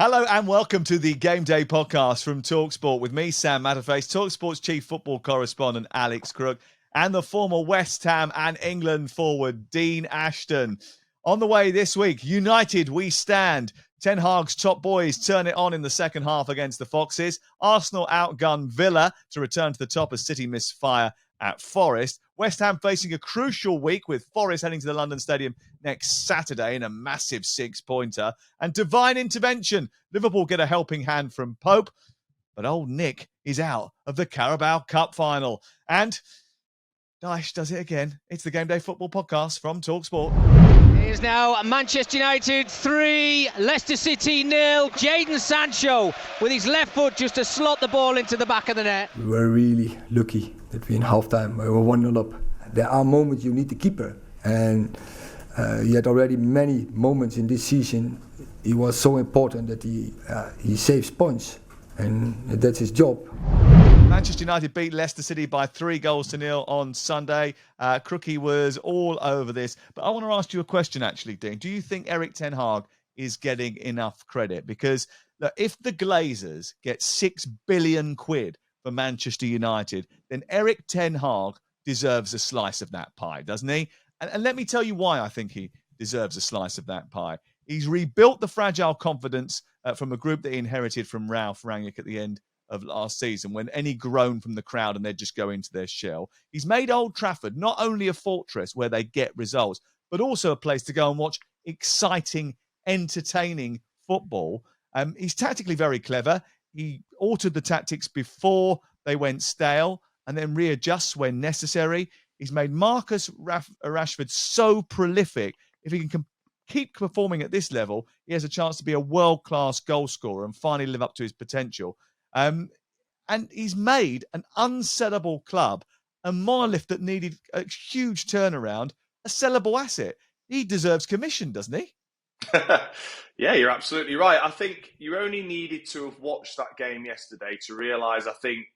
Hello and welcome to the Game Day Podcast from talkSPORT with me, Sam Matterface, talkSPORT's chief football correspondent, Alex Crook, and the former West Ham and England forward, Dean Ashton. On the way this week, United we stand. Ten Hag's top boys turn it on in the second half against the Foxes. Arsenal outgun Villa to return to the top as City misfire at Forest. West Ham facing a crucial week with Forest heading to the London Stadium next Saturday in a massive six-pointer. And divine intervention. Liverpool get a helping hand from Pope. But old Nick is out of the Carabao Cup final. And Dyche does it again. It's the Game Day Football Podcast from talkSPORT. It is now Manchester United 3, Leicester City 0. Jadon Sancho with his left foot just to slot the ball into the back of the net. We were really lucky that we in halftime we were 1-0 up. There are moments you need the keeper, and he had already many moments in this season. He was so important that he saves points, and that's his job. Manchester United beat Leicester City by 3-0 on Sunday. Crookie was all over this. But I want to ask you a question, actually, Dean. Do you think Erik ten Hag is getting enough credit? Because look, if the Glazers get £6 billion for Manchester United, then Erik ten Hag deserves a slice of that pie, doesn't he? And let me tell you why I think he deserves a slice of that pie. He's rebuilt the fragile confidence from a group that he inherited from Ralf Rangnick at the end of last season, when any groan from the crowd and they'd just go into their shell. He's made Old Trafford not only a fortress where they get results, but also a place to go and watch exciting, entertaining football. He's tactically very clever. He altered the tactics before they went stale and then readjusts when necessary. He's made Marcus Rashford so prolific. If he can keep performing at this level, he has a chance to be a world-class goal scorer and finally live up to his potential. And he's made an unsellable club, a monolith that needed a huge turnaround, a sellable asset. He deserves commission, doesn't he? Yeah, you're absolutely right. I think you only needed to have watched that game yesterday to realise, I think,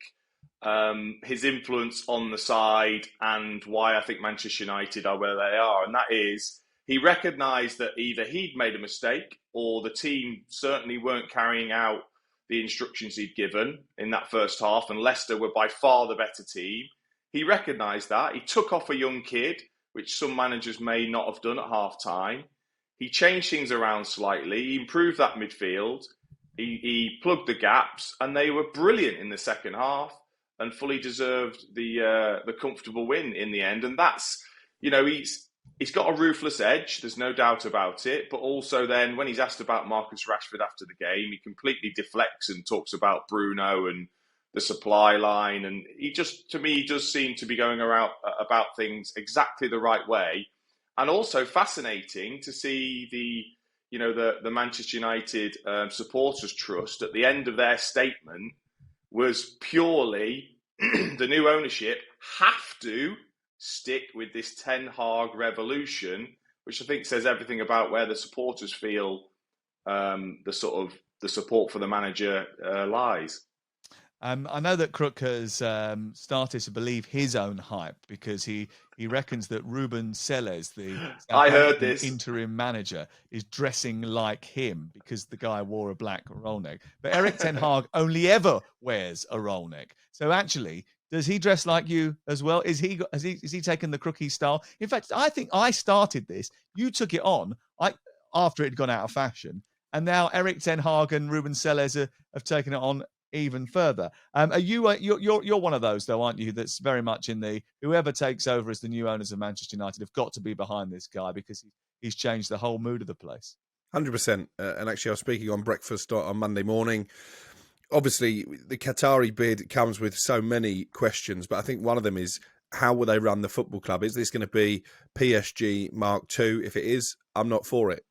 his influence on the side and why I think Manchester United are where they are. And that is, he recognised that either he'd made a mistake or the team certainly weren't carrying out the instructions he'd given in that first half, and Leicester were by far the better team. He recognised that. He took off a young kid, which some managers may not have done at half-time. He changed things around slightly. He improved that midfield. He plugged the gaps, and they were brilliant in the second half and fully deserved the comfortable win in the end. And that's, he's got a ruthless edge, there's no doubt about it. But also then, when he's asked about Marcus Rashford after the game, he completely deflects and talks about Bruno and the supply line. And he just, to me, does seem to be going around about things exactly the right way. And also fascinating to see the Manchester United supporters trust at the end of their statement was purely the new ownership have to stick with this Ten Hag revolution, which I think says everything about where the supporters feel the support for the manager lies. I know that Crook has started to believe his own hype because he reckons that Ruben Selles, the interim manager, is dressing like him because the guy wore a black roll neck. But Erik ten Hag only ever wears a roll neck. So actually, does he dress like you as well? Is he taken the Crookie style? In fact, I think I started this. You took it on after it had gone out of fashion, and now Erik ten Hag and Ruben Selles have taken it on even further. You're one of those, though, aren't you? That's very much in the whoever takes over as the new owners of Manchester United have got to be behind this guy because he's changed the whole mood of the place. 100%. And actually, I was speaking on breakfast on Monday morning. Obviously, the Qatari bid comes with so many questions, but I think one of them is, how will they run the football club? Is this going to be PSG Mark II? If it is, I'm not for it.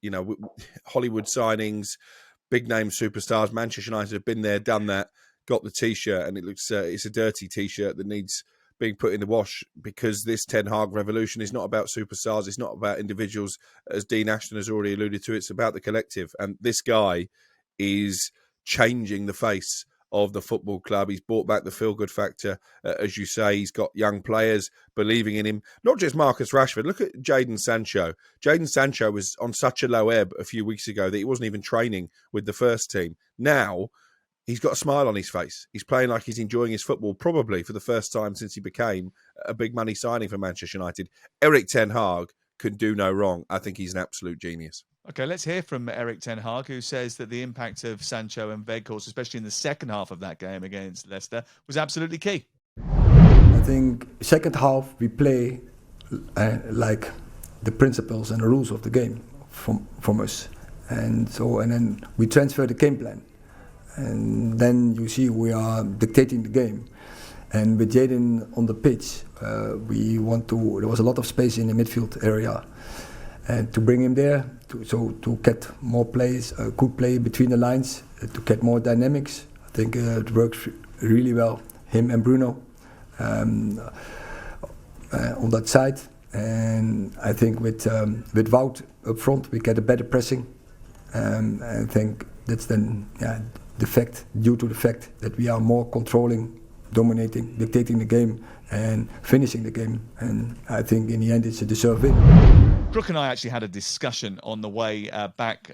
Hollywood signings, big name superstars. Manchester United have been there, done that, got the T-shirt, and it looks it's a dirty T-shirt that needs being put in the wash, because this Ten Hag revolution is not about superstars. It's not about individuals, as Dean Ashton has already alluded to. It's about the collective, and this guy is changing the face of the football club. He's brought back the feel-good factor. As you say, he's got young players believing in him. Not just Marcus Rashford. Look at Jadon Sancho. Jadon Sancho was on such a low ebb a few weeks ago that he wasn't even training with the first team. Now, he's got a smile on his face. He's playing like he's enjoying his football, probably for the first time since he became a big money signing for Manchester United. Erik ten Hag can do no wrong. I think he's an absolute genius. Okay, let's hear from Erik ten Hag, who says that the impact of Sancho and Weghorst, especially in the second half of that game against Leicester, was absolutely key. I think second half we play like the principles and the rules of the game from us, and then we transfer the game plan, and then you see we are dictating the game. And with Jadon on the pitch, there was a lot of space in the midfield area, and to bring him there, to get more plays, good play between the lines, to get more dynamics. I think it works really well. Him and Bruno on that side, and I think with Wout up front, we get a better pressing. I think that's then due to the fact that we are more controlling, dominating, dictating the game and finishing the game, and I think in the end it's a deserved win. Crook and I actually had a discussion on the way back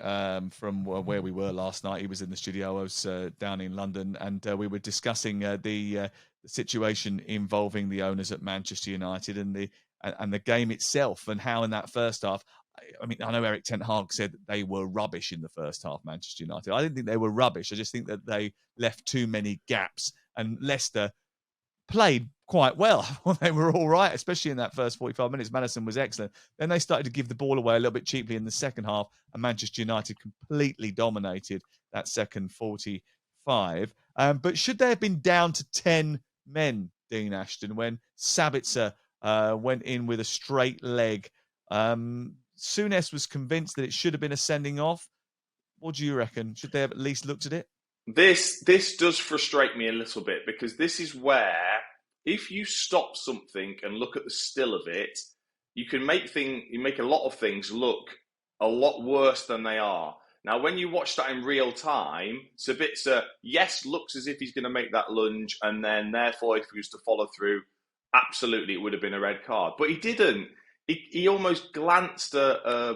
from where we were last night. He was in the studio, I was down in London, and we were discussing the situation involving the owners at Manchester United and the game itself, and how in that first half, I mean, I know Erik ten Hag said that they were rubbish in the first half, Manchester United. I didn't think they were rubbish. I just think that they left too many gaps, and Leicester played quite well. Well, they were all right, especially in that first 45 minutes. Maddison was excellent. Then they started to give the ball away a little bit cheaply in the second half, and Manchester United completely dominated that second 45. But should they have been down to 10 men, Dean Ashton, when Sabitzer went in with a straight leg? Souness was convinced that it should have been a sending off. What do you reckon? Should they have at least looked at it? This does frustrate me a little bit, because this is where, if you stop something and look at the still of it, you make a lot of things look a lot worse than they are. Now, when you watch that in real time, Sabitzer, yes, looks as if he's going to make that lunge, and then therefore, if he was to follow through, absolutely it would have been a red card. But he didn't. He almost glanced a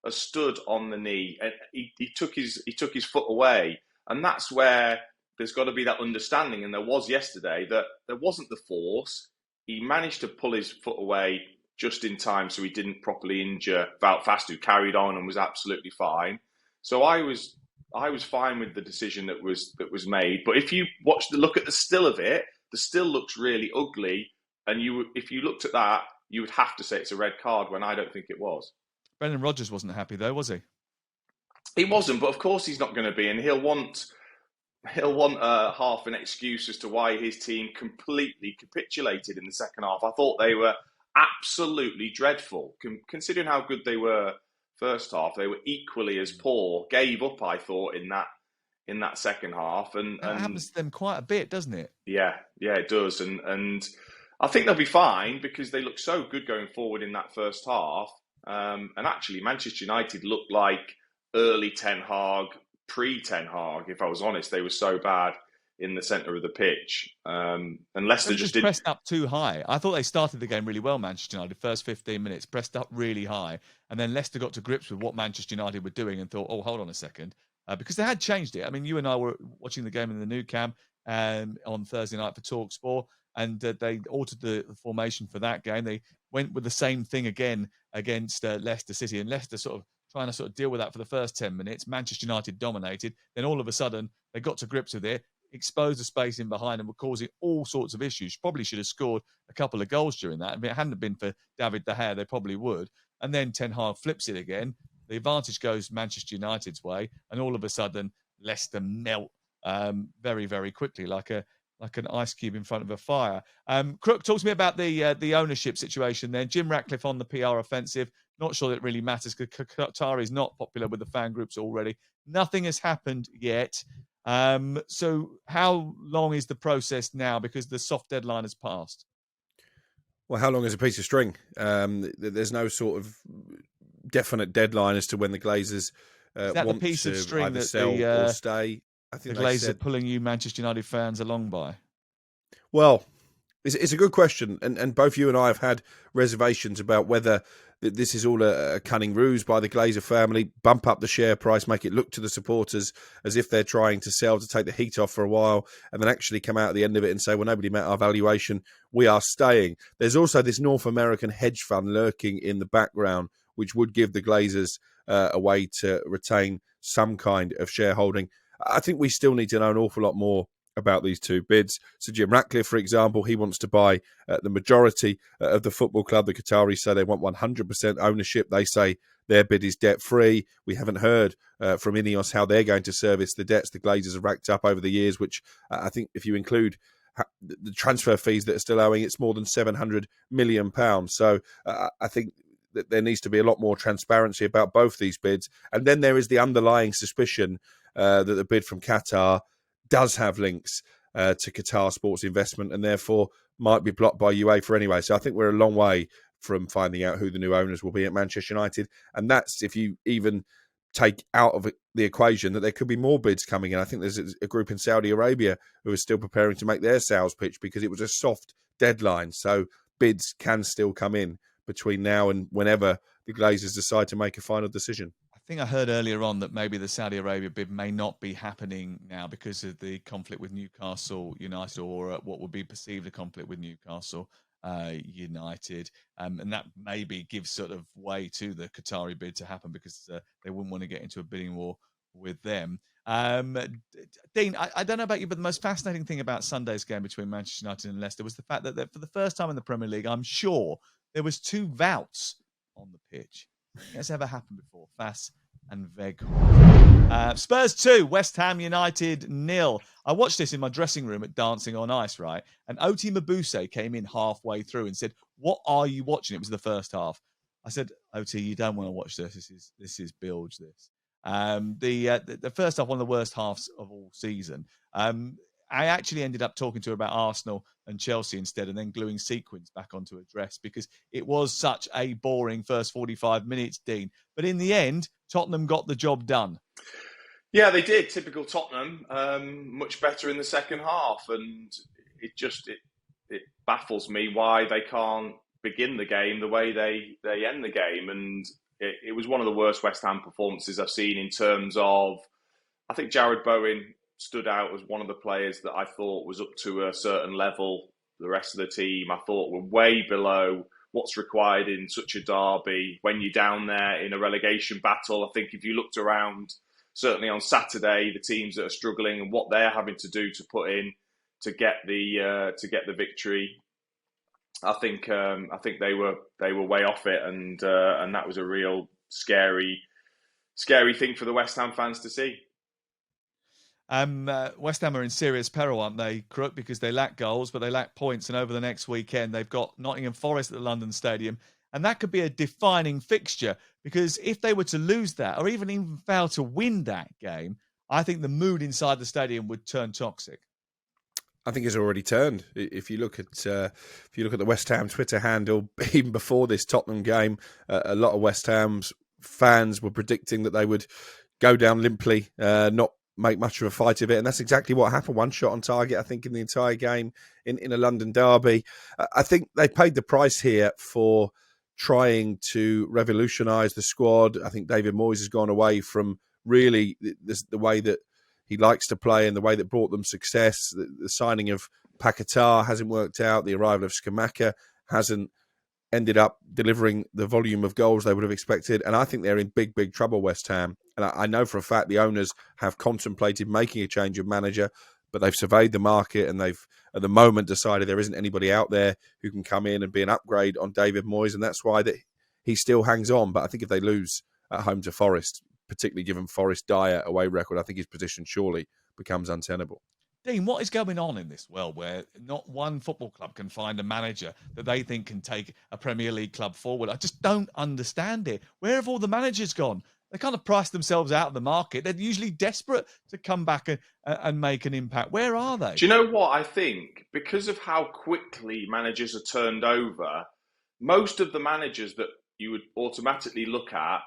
stud on the knee, and he took his foot away. And that's where there's got to be that understanding, and there was yesterday, that there wasn't the force. He managed to pull his foot away just in time, so he didn't properly injure Wout Fast, who carried on and was absolutely fine. So I was fine with the decision that was made. But if you look at the still of it, the still looks really ugly, and if you looked at that, you would have to say it's a red card, when I don't think it was. Brendan Rodgers wasn't happy though, was he? He wasn't, but of course he's not going to be, and he'll want half an excuse as to why his team completely capitulated in the second half. I thought they were absolutely dreadful, considering how good they were first half. They were equally as poor. Gave up, I thought, in that second half, and that happens to them quite a bit, doesn't it? Yeah, it does, and I think they'll be fine, because they look so good going forward in that first half. And actually, Manchester United looked like early Ten Hag, pre-Ten Hag, if I was honest. They were so bad in the centre of the pitch. And Leicester just didn't pressed up too high. I thought they started the game really well, Manchester United. First 15 minutes, pressed up really high. And then Leicester got to grips with what Manchester United were doing and thought, oh, hold on a second. Because they had changed it. I mean, you and I were watching the game in the new camp on Thursday night for talkSPORT, and they altered the formation for that game. They went with the same thing again against Leicester City, and Leicester sort of trying to deal with that for the first 10 minutes. Manchester United dominated. Then all of a sudden, they got to grips with it, exposed the space in behind, and were causing all sorts of issues. Probably should have scored a couple of goals during that. I mean, it hadn't been for David De Gea, they probably would. And then Ten Hag flips it again. The advantage goes Manchester United's way, and all of a sudden, Leicester melt very, very quickly, like an ice cube in front of a fire. Crook, talk to me about the ownership situation then. Jim Ratcliffe on the PR offensive. Not sure that it really matters, because Qatar is not popular with the fan groups already. Nothing has happened yet. So how long is the process now? Because the soft deadline has passed. Well, how long is a piece of string? There's no sort of definite deadline as to when the Glazers want piece to of string either that sell or stay. I think the Glazer pulling you Manchester United fans along by? Well, it's a good question, and both you and I have had reservations about whether this is all a cunning ruse by the Glazer family, bump up the share price, make it look to the supporters as if they're trying to sell to take the heat off for a while, and then actually come out at the end of it and say, well, nobody met our valuation, we are staying. There's also this North American hedge fund lurking in the background, which would give the Glazers a way to retain some kind of shareholding. I think we still need to know an awful lot more about these two bids. So Jim Ratcliffe, for example, he wants to buy the majority of the football club. The Qataris say they want 100% ownership. They say their bid is debt-free. We haven't heard from Ineos how they're going to service the debts the Glazers have racked up over the years, which I think if you include the transfer fees that are still owing, it's more than £700 million. So I think that there needs to be a lot more transparency about both these bids. And then there is the underlying suspicion that the bid from Qatar does have links to Qatar sports investment and therefore might be blocked by UEFA anyway. So I think we're a long way from finding out who the new owners will be at Manchester United. And that's if you even take out of the equation that there could be more bids coming in. I think there's a group in Saudi Arabia who are still preparing to make their sales pitch because it was a soft deadline. So bids can still come in between now and whenever the Glazers decide to make a final decision. I think I heard earlier on that maybe the Saudi Arabia bid may not be happening now because of the conflict with Newcastle United, or what would be perceived a conflict with Newcastle United. And that maybe gives sort of way to the Qatari bid to happen because they wouldn't want to get into a bidding war with them. Dean, I don't know about you, but the most fascinating thing about Sunday's game between Manchester United and Leicester was the fact that for the first time in the Premier League, I'm sure there was two Vouts on the pitch. It's ever happened before. Fass and Weghorst. Spurs 2, West Ham United 0. I watched this in my dressing room at Dancing on Ice, right? And Oti Mabuse came in halfway through and said, "What are you watching?" It was the first half. I said, "Oti, you don't want to watch this. This is bilge. This." The first half, one of the worst halves of all season. I actually ended up talking to her about Arsenal and Chelsea instead, and then gluing sequins back onto a dress because it was such a boring first 45 minutes, Dean. But in the end, Tottenham got the job done. Yeah, they did. Typical Tottenham. Much better in the second half, and it baffles me why they can't begin the game the way they end the game. And it was one of the worst West Ham performances I've seen in terms of. I think Jared Bowen stood out as one of the players that I thought was up to a certain level. The rest of the team, I thought, were way below what's required in such a derby when you're down there in a relegation battle. I think if you looked around, certainly on Saturday, the teams that are struggling and what they're having to do to put in to get the victory, I think they were way off it, and that was a real scary thing for the West Ham fans to see. West Ham are in serious peril, aren't they, Crook? Because they lack goals, but they lack points. And over the next weekend, they've got Nottingham Forest at the London Stadium. And that could be a defining fixture because if they were to lose that or even fail to win that game, I think the mood inside the stadium would turn toxic. I think it's already turned. If you look at the West Ham Twitter handle, even before this Tottenham game, a lot of West Ham's fans were predicting that they would go down limply, not make much of a fight of it, and that's exactly what happened. One shot on target, I think, in the entire game in a London derby. I think they paid the price here for trying to revolutionise the squad. I think David Moyes has gone away from really the way that he likes to play and the way that brought them success. The signing of Paquetá hasn't worked out. The arrival of Scamacca hasn't ended up delivering the volume of goals they would have expected. And I think they're in big, big trouble, West Ham. And I know for a fact the owners have contemplated making a change of manager, but they've surveyed the market and they've, at the moment, decided there isn't anybody out there who can come in and be an upgrade on David Moyes. And that's why he still hangs on. But I think if they lose at home to Forest, particularly given Forest's dire away record, I think his position surely becomes untenable. Dean, what is going on in this world where not one football club can find a manager that they think can take a Premier League club forward? I just don't understand it. Where have all the managers gone? They kind of price themselves out of the market. They're usually desperate to come back and make an impact. Where are they? Do you know what I think? Because of how quickly managers are turned over, most of the managers that you would automatically look at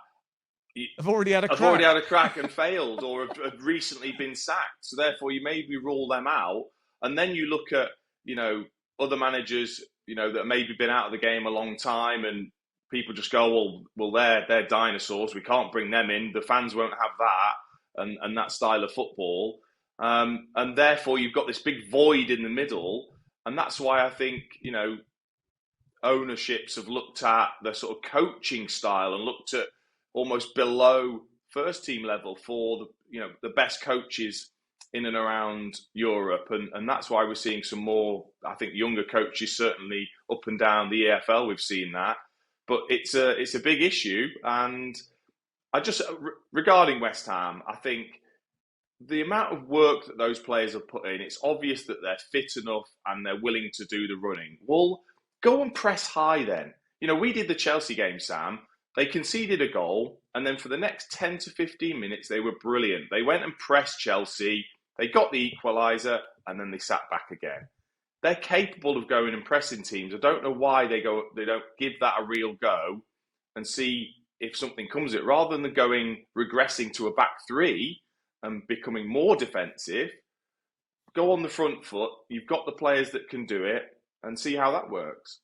I've already had a crack. I've already had a crack and failed, or have recently been sacked. So therefore, you maybe rule them out, and then you look at other managers that have maybe been out of the game a long time, and people just go, well, they're dinosaurs. We can't bring them in. The fans won't have that and that style of football, and therefore you've got this big void in the middle, and that's why I think ownerships have looked at the sort of coaching style and looked at almost below first team level for the best coaches in and around Europe, and that's why we're seeing some more, I think, younger coaches certainly up and down the EFL. We've seen that, but it's a big issue. And I just regarding West Ham, I think the amount of work that those players have put in, it's obvious that they're fit enough and they're willing to do the running. Well, go and press high then. We did the Chelsea game, Sam. They conceded a goal, and then for the next 10 to 15 minutes, they were brilliant. They went and pressed Chelsea. They got the equaliser, and then they sat back again. They're capable of going and pressing teams. I don't know why they don't give that a real go and see if something comes of it. Rather than regressing to a back three and becoming more defensive, go on the front foot. You've got the players that can do it, and see how that works.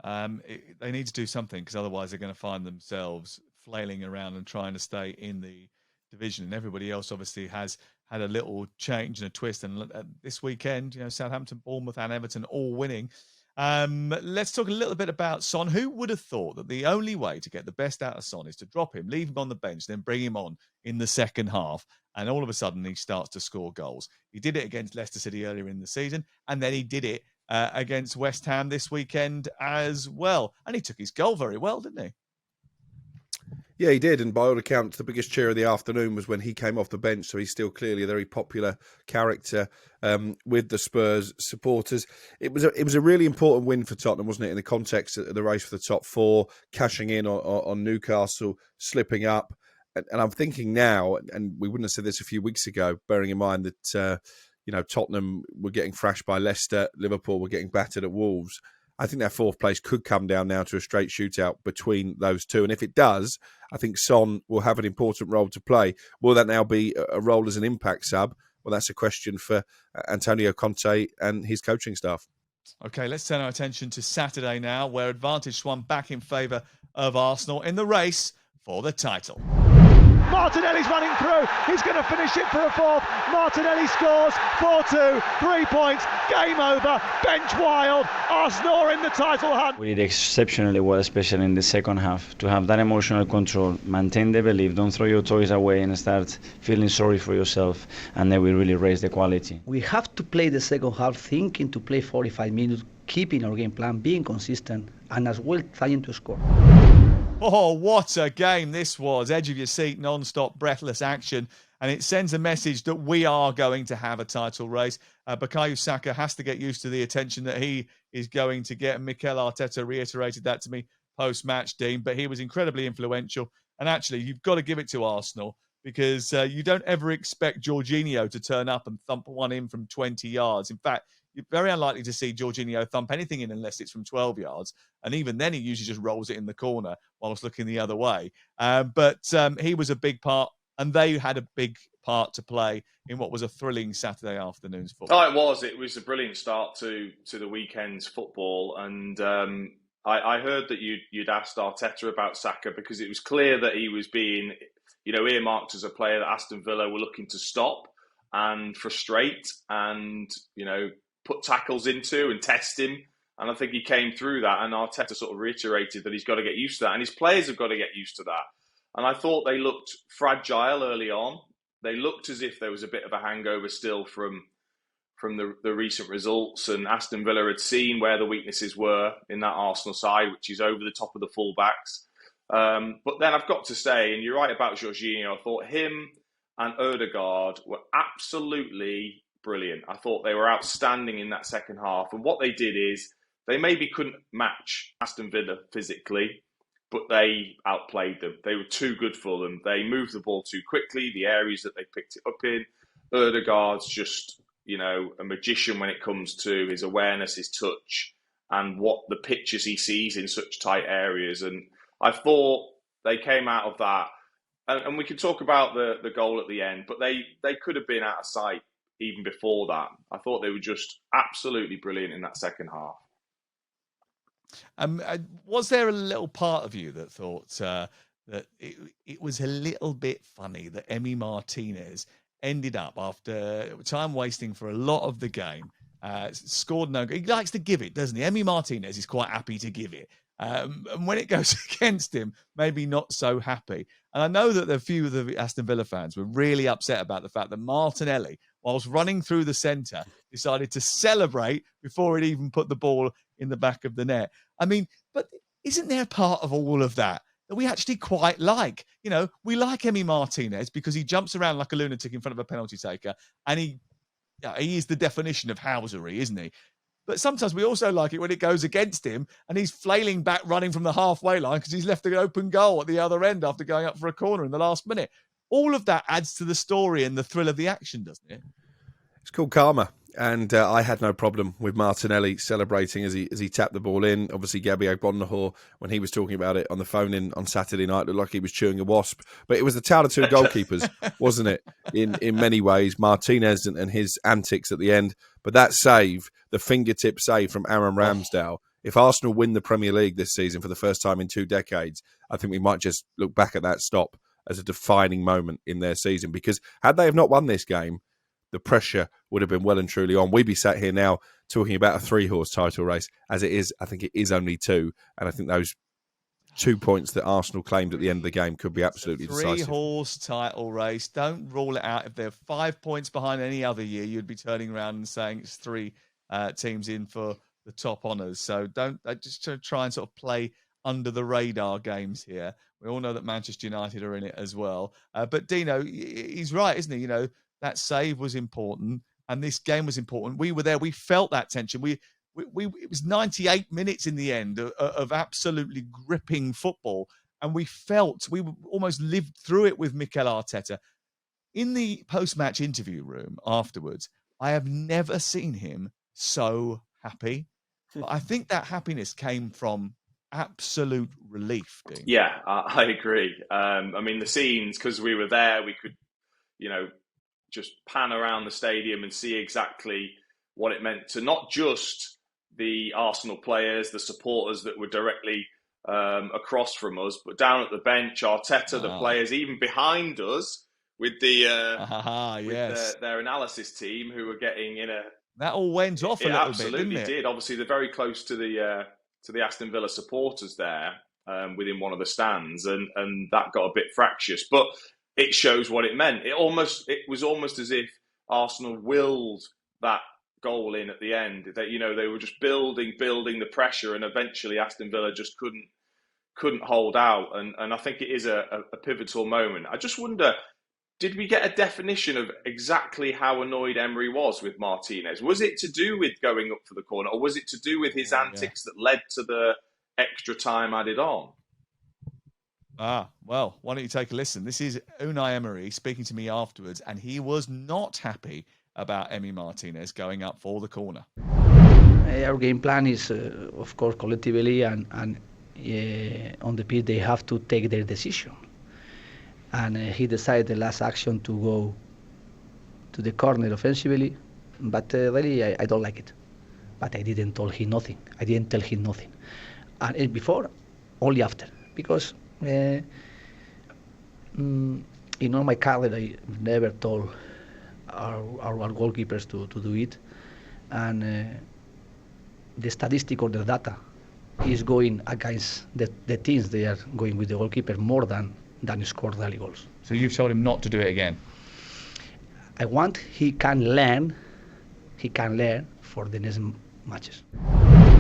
They need to do something, because otherwise they're going to find themselves flailing around and trying to stay in the division. And everybody else obviously has had a little change and a twist. And this weekend, Southampton, Bournemouth and Everton all winning. Let's talk a little bit about Son. Who would have thought that the only way to get the best out of Son is to drop him, leave him on the bench, then bring him on in the second half, and all of a sudden he starts to score goals? He did it against Leicester City earlier in the season, and then he did it against West Ham this weekend as well. And he took his goal very well, didn't he? Yeah, he did. And by all accounts, the biggest cheer of the afternoon was when he came off the bench. So he's still clearly a very popular character with the Spurs supporters. It was a really important win for Tottenham, wasn't it, in the context of the race for the top four, cashing in on Newcastle, slipping up. And I'm thinking now, and we wouldn't have said this a few weeks ago, bearing in mind that Tottenham were getting thrashed by Leicester, Liverpool were getting battered at Wolves. I think that fourth place could come down now to a straight shootout between those two. And if it does, I think Son will have an important role to play. Will that now be a role as an impact sub? Well, that's a question for Antonio Conte and his coaching staff. Okay, let's turn our attention to Saturday now, where advantage swung back in favour of Arsenal in the race for the title. Martinelli's running through, he's going to finish it for a fourth. Martinelli scores, 4-2, 3 points, game over, bench wild, Arsenal are in the title hunt. We did exceptionally well, especially in the second half, to have that emotional control, maintain the belief, don't throw your toys away and start feeling sorry for yourself, and then we really raised the quality. We have to play the second half thinking to play 45 minutes, keeping our game plan, being consistent, and as well trying to score. Oh, what a game this was. Edge of your seat, non-stop, breathless action. And it sends a message that we are going to have a title race. Bukayo Saka has to get used to the attention that he is going to get. And Mikel Arteta reiterated that to me post-match, Dean. But he was incredibly influential. And actually, you've got to give it to Arsenal, because you don't ever expect Jorginho to turn up and thump one in from 20 yards. In fact, you're very unlikely to see Jorginho thump anything in unless it's from 12 yards. And even then, he usually just rolls it in the corner whilst looking the other way. But he was a big part, and they had a big part to play in what was a thrilling Saturday afternoon's football. Oh, it was. It was a brilliant start to the weekend's football. And I heard that you'd asked Arteta about Saka, because it was clear that he was being, earmarked as a player that Aston Villa were looking to stop and frustrate and, put tackles into and test him. And I think he came through that, and Arteta sort of reiterated that he's got to get used to that, and his players have got to get used to that. And I thought they looked fragile early on. They looked as if there was a bit of a hangover still from the recent results, and Aston Villa had seen where the weaknesses were in that Arsenal side, which is over the top of the fullbacks. But then I've got to say, and you're right about Jorginho, I thought him and Ødegaard were absolutely brilliant. I thought they were outstanding in that second half. And what they did is they maybe couldn't match Aston Villa physically, but they outplayed them. They were too good for them. They moved the ball too quickly, the areas that they picked it up in. Ødegaard's just, a magician when it comes to his awareness, his touch, and what the pictures he sees in such tight areas. And I thought they came out of that, and we can talk about the goal at the end, but they could have been out of sight even before that. I thought they were just absolutely brilliant in that second half. Was there a little part of you that thought that it was a little bit funny that Emi Martinez ended up, after time wasting for a lot of the game, scored no goal? He likes to give it, doesn't he? Emi Martinez is quite happy to give it. And when it goes against him, maybe not so happy. And I know that a few of the Aston Villa fans were really upset about the fact that Martinelli, whilst running through the centre, decided to celebrate before he'd even put the ball in the back of the net. I mean, but isn't there part of all of that we actually quite like? You know, we like Emi Martinez because he jumps around like a lunatic in front of a penalty taker, and he is the definition of housery, isn't he? But sometimes we also like it when it goes against him and he's flailing back, running from the halfway line because he's left an open goal at the other end after going up for a corner in the last minute. All of that adds to the story and the thrill of the action, doesn't it? It's called karma. And I had no problem with Martinelli celebrating as he tapped the ball in. Obviously, Gabi Agbonlahor, when he was talking about it on the phone on Saturday night, looked like he was chewing a wasp. But it was the tale of two goalkeepers, wasn't it? In many ways, Martinez and his antics at the end. But that save, the fingertip save from Aaron Ramsdale, if Arsenal win the Premier League this season for the first time in 2 decades, I think we might just look back at that stop as a defining moment in their season. Because had they have not won this game, the pressure would have been well and truly on. We'd be sat here now talking about a 3-horse title race. As it is, I think it is only 2. And I think those 2 points that Arsenal claimed at the end of the game could be absolutely decisive. 3-horse title race. Don't rule it out. If they're 5 points behind any other year, you'd be turning around and saying it's 3 teams in for the top honours. So don't just try and sort of play under the radar games here. We all know that Manchester United are in it as well. But Dino, he's right, isn't he? You know, that save was important, and this game was important. We were there. We felt that tension. It was 98 minutes in the end of absolutely gripping football, and we almost lived through it with Mikel Arteta. In the post-match interview room afterwards, I have never seen him so happy. But I think that happiness came from absolute relief, Dean. Yeah, I agree. I mean, the scenes, because we were there, we could, just pan around the stadium and see exactly what it meant to not just the Arsenal players, the supporters that were directly across from us, but down at the bench, Arteta, the players, even behind us with their analysis team who were getting in a... That all went off a little bit, didn't it? Absolutely did. Obviously, they're very close to the Aston Villa supporters there within one of the stands, and that got a bit fractious. But it shows what it meant. It was almost as if Arsenal willed that goal in at the end. That they were just building the pressure, and eventually Aston Villa just couldn't hold out. And I think it is a pivotal moment. I just wonder, did we get a definition of exactly how annoyed Emery was with Martinez? Was it to do with going up for the corner, or was it to do with his antics that led to the extra time added on? Well, why don't you take a listen? This is Unai Emery speaking to me afterwards, and he was not happy about Emi Martinez going up for the corner. Our game plan is, of course, collectively and on the pitch, they have to take their decision. And he decided the last action to go to the corner offensively, but really I don't like it. But I didn't tell him nothing. And before, only after, because in all my career I never told our goalkeepers to do it, and the statistic or the data is going against the teams. They are going with the goalkeeper more than score early goals. So you've told him not to do it again? I want he can learn for the next matches.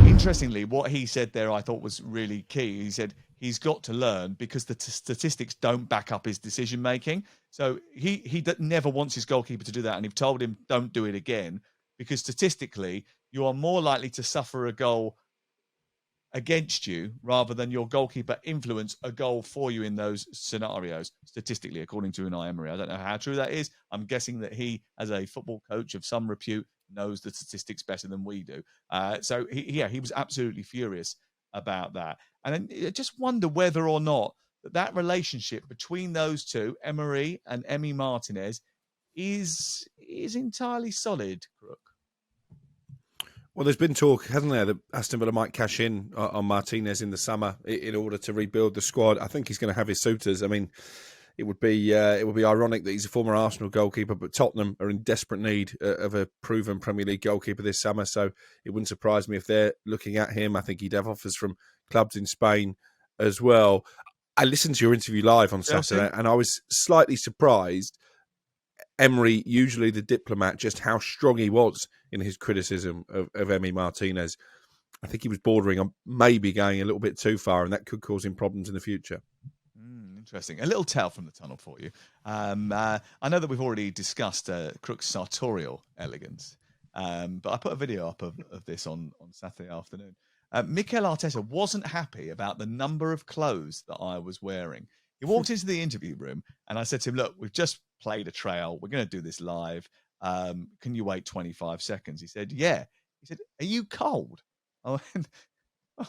Interestingly, what he said there I thought was really key. He said he's got to learn because the statistics don't back up his decision making. So he never wants his goalkeeper to do that, and he've told him don't do it again, because statistically you are more likely to suffer a goal against you rather than your goalkeeper influence a goal for you in those scenarios, statistically, according to Unai Emery. I don't know how true that is. I'm guessing that he, as a football coach of some repute, knows the statistics better than we do. So he was absolutely furious about that. And then I just wonder whether or not that relationship between those two, Emery and Emi Martinez, is entirely solid, Crook? Well, there's been talk, hasn't there, that Aston Villa might cash in on Martinez in the summer in order to rebuild the squad. I think he's going to have his suitors. I mean, it would be ironic that he's a former Arsenal goalkeeper, but Tottenham are in desperate need of a proven Premier League goalkeeper this summer. So it wouldn't surprise me if they're looking at him. I think he'd have offers from clubs in Spain as well. I listened to your interview live on Saturday, and I was slightly surprised. Emery, usually the diplomat, just how strong he was in his criticism of Emi Martinez. I think he was bordering on maybe going a little bit too far, and that could cause him problems in the future. Interesting. A little tale from the tunnel for you. I know that we've already discussed Crook's sartorial elegance, but I put a video up of this on Saturday afternoon. Mikel Arteta wasn't happy about the number of clothes that I was wearing. He walked into the interview room and I said to him, look, we've just played a trail. We're going to do this live. Can you wait 25 seconds? He said, yeah. He said, are you cold? I went,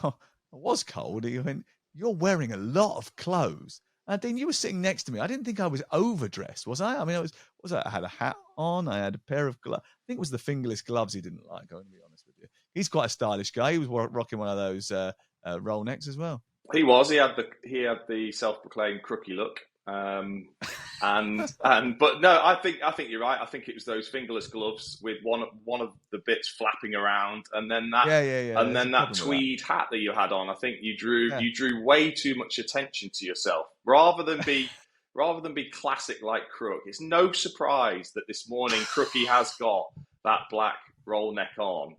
oh, I was cold. He went, you're wearing a lot of clothes. And Dean, you were sitting next to me. I didn't think I was overdressed, was I? I mean, I had a hat on. I had a pair of gloves. I think it was the fingerless gloves he didn't like, I'm going to be honest with you. He's quite a stylish guy. He was rocking one of those roll necks as well. He was. He had the self-proclaimed crooky look. But no, I think you're right. I think it was those fingerless gloves with one of the bits flapping around, and then that and then that tweed hat that you had on. I think you drew way too much attention to yourself rather than be classic like Crook. It's no surprise that this morning Crookie has got that black roll neck on.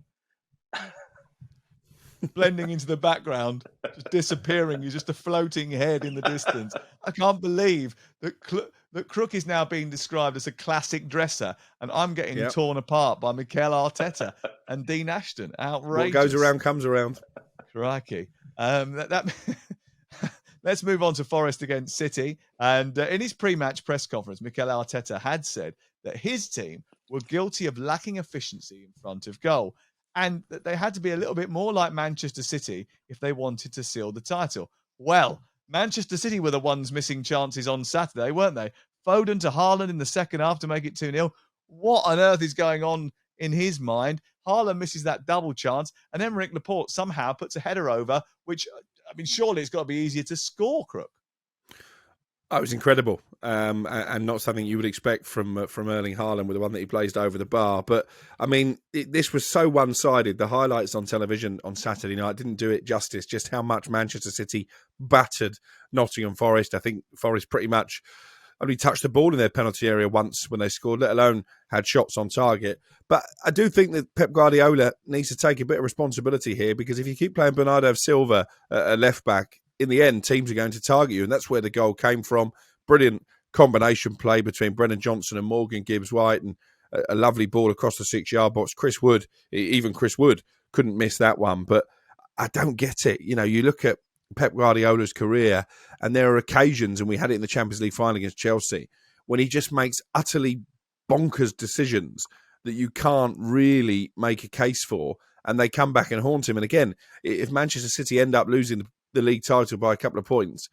Blending into the background, just disappearing. You're just a floating head in the distance. I can't believe that Crook is now being described as a classic dresser, and I'm getting torn apart by Mikel Arteta and Dean Ashton. Outrageous. What goes around comes around. Crikey. Let's move on to Forest against City. And in his pre-match press conference, Mikel Arteta had said that his team were guilty of lacking efficiency in front of goal, and that they had to be a little bit more like Manchester City if they wanted to seal the title. Well, Manchester City were the ones missing chances on Saturday, weren't they? Foden to Haaland in the second half to make it 2-0. What on earth is going on in his mind? Haaland misses that double chance, and Aymeric Laporte somehow puts a header over, which, I mean, surely it's got to be easier to score, Crook. Oh, it was incredible, and not something you would expect from Erling Haaland with the one that he blazed over the bar. But, I mean, this was so one-sided. The highlights on television on Saturday night didn't do it justice, just how much Manchester City battered Nottingham Forest. I think Forest pretty much only touched the ball in their penalty area once when they scored, let alone had shots on target. But I do think that Pep Guardiola needs to take a bit of responsibility here, because if you keep playing Bernardo Silva at left-back, in the end, teams are going to target you, and that's where the goal came from. Brilliant combination play between Brennan Johnson and Morgan Gibbs-White, and a lovely ball across the 6-yard box. Chris Wood couldn't miss that one, but I don't get it. You know, you look at Pep Guardiola's career, and there are occasions, and we had it in the Champions League final against Chelsea, when he just makes utterly bonkers decisions that you can't really make a case for, and they come back and haunt him. And again, if Manchester City end up losing the league title by a couple of points,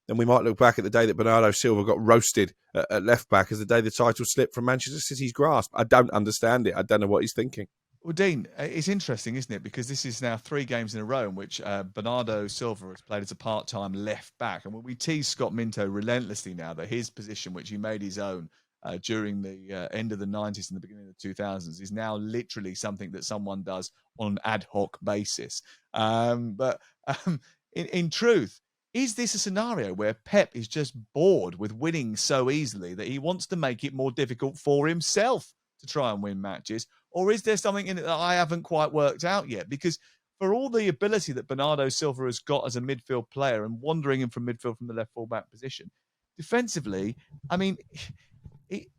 then we might look back at the day that Bernardo Silva got roasted at left back as the day the title slipped from Manchester City's grasp. I don't understand it. I don't know what he's thinking. Well, Dean, it's interesting, isn't it? Because this is now 3 games in a row in which Bernardo Silva has played as a part-time left back. And when we tease Scott Minto relentlessly now that his position, which he made his own during the end of the 90s and the beginning of the 2000s, is now literally something that someone does on an ad hoc basis. In truth, is this a scenario where Pep is just bored with winning so easily that he wants to make it more difficult for himself to try and win matches? Or is there something in it that I haven't quite worked out yet? Because for all the ability that Bernardo Silva has got as a midfield player and wandering in from midfield from the left full-back position, defensively, I mean,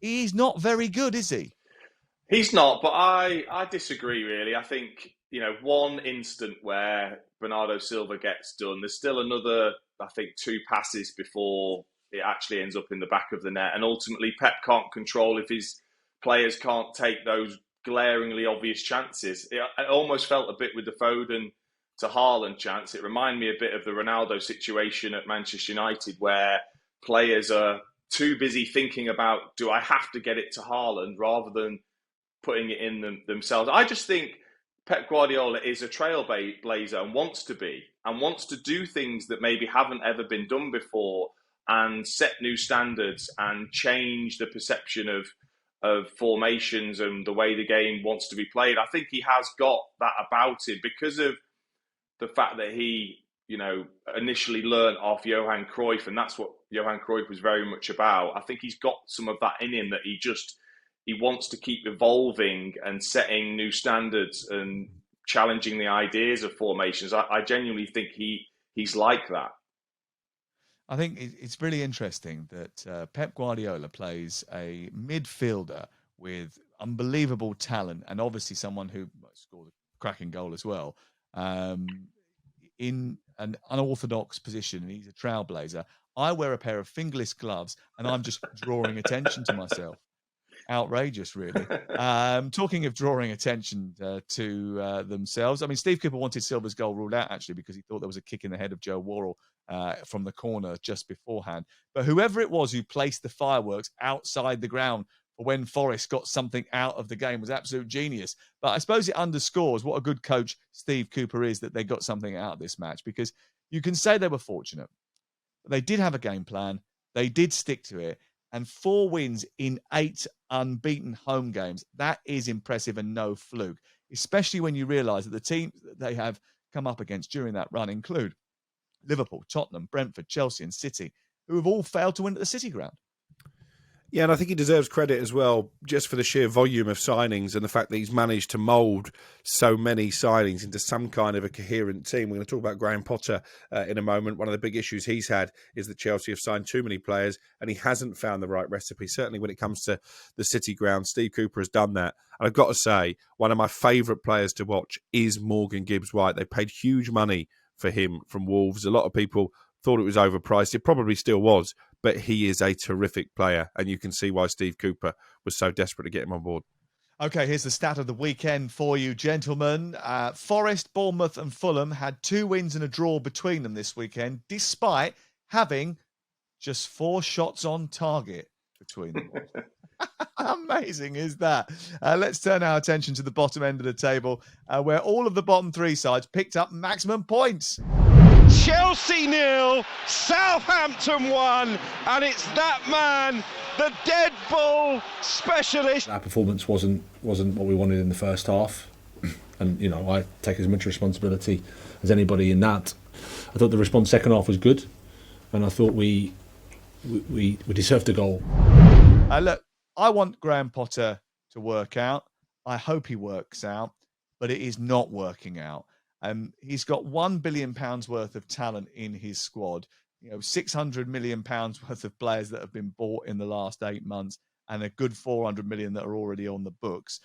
he's not very good, is he? He's not, but I disagree, really. I think, you know, one instant where Bernardo Silva gets done, there's still another, I think, 2 passes before it actually ends up in the back of the net. And ultimately, Pep can't control if his players can't take those glaringly obvious chances. It almost felt a bit with the Foden Haaland chance. It reminded me a bit of the Ronaldo situation at Manchester United, where players are too busy thinking about, do I have to get it to Haaland, rather than putting it in themselves. I just think Pep Guardiola is a trailblazer and wants to be, and wants to do things that maybe haven't ever been done before, and set new standards and change the perception of formations and the way the game wants to be played. I think he has got that about him because of the fact that he, initially learnt off Johan Cruyff, and that's what Johan Cruyff was very much about. I think he's got some of that in him, that he wants to keep evolving and setting new standards and challenging the ideas of formations. I genuinely think he's like that. I think it's really interesting that Pep Guardiola plays a midfielder with unbelievable talent, and obviously someone who scored a cracking goal as well, in an unorthodox position, and he's a trailblazer. I wear a pair of fingerless gloves, and I'm just drawing attention to myself. Outrageous, really. Talking of drawing attention to themselves, I mean, Steve Cooper wanted Silva's goal ruled out, actually, because he thought there was a kick in the head of Joe Worrell from the corner just beforehand. But whoever it was who placed the fireworks outside the ground for when Forest got something out of the game was absolute genius. But I suppose it underscores what a good coach Steve Cooper is, that they got something out of this match, because you can say they were fortunate. But they did have a game plan. They did stick to it. And 4 wins in 8 unbeaten home games, that is impressive and no fluke, especially when you realise that the teams that they have come up against during that run include Liverpool, Tottenham, Brentford, Chelsea and City, who have all failed to win at the City Ground. Yeah, and I think he deserves credit as well, just for the sheer volume of signings and the fact that he's managed to mould so many signings into some kind of a coherent team. We're going to talk about Graham Potter in a moment. One of the big issues he's had is that Chelsea have signed too many players and he hasn't found the right recipe. Certainly when it comes to the City Ground, Steve Cooper has done that. And I've got to say, one of my favourite players to watch is Morgan Gibbs-White. They paid huge money for him from Wolves. A lot of people thought it was overpriced. It probably still was, but he is a terrific player, and you can see why Steve Cooper was so desperate to get him on board. Okay, here's the stat of the weekend for you, gentlemen. Forest, Bournemouth and Fulham had 2 wins and a draw between them this weekend, despite having just 4 shots on target between them. How amazing is that? Let's turn our attention to the bottom end of the table, where all of the bottom 3 sides picked up maximum points. Chelsea 0, Southampton 1, and it's that man, the dead ball specialist. Our performance wasn't what we wanted in the first half, and I take as much responsibility as anybody in that. I thought the response second half was good, and I thought we deserved a goal. Look, I want Graham Potter to work out. I hope he works out, but it is not working out. He's got £1 billion worth of talent in his squad, £600 million worth of players that have been bought in the last 8 months, and a good 400 million that are already on the books.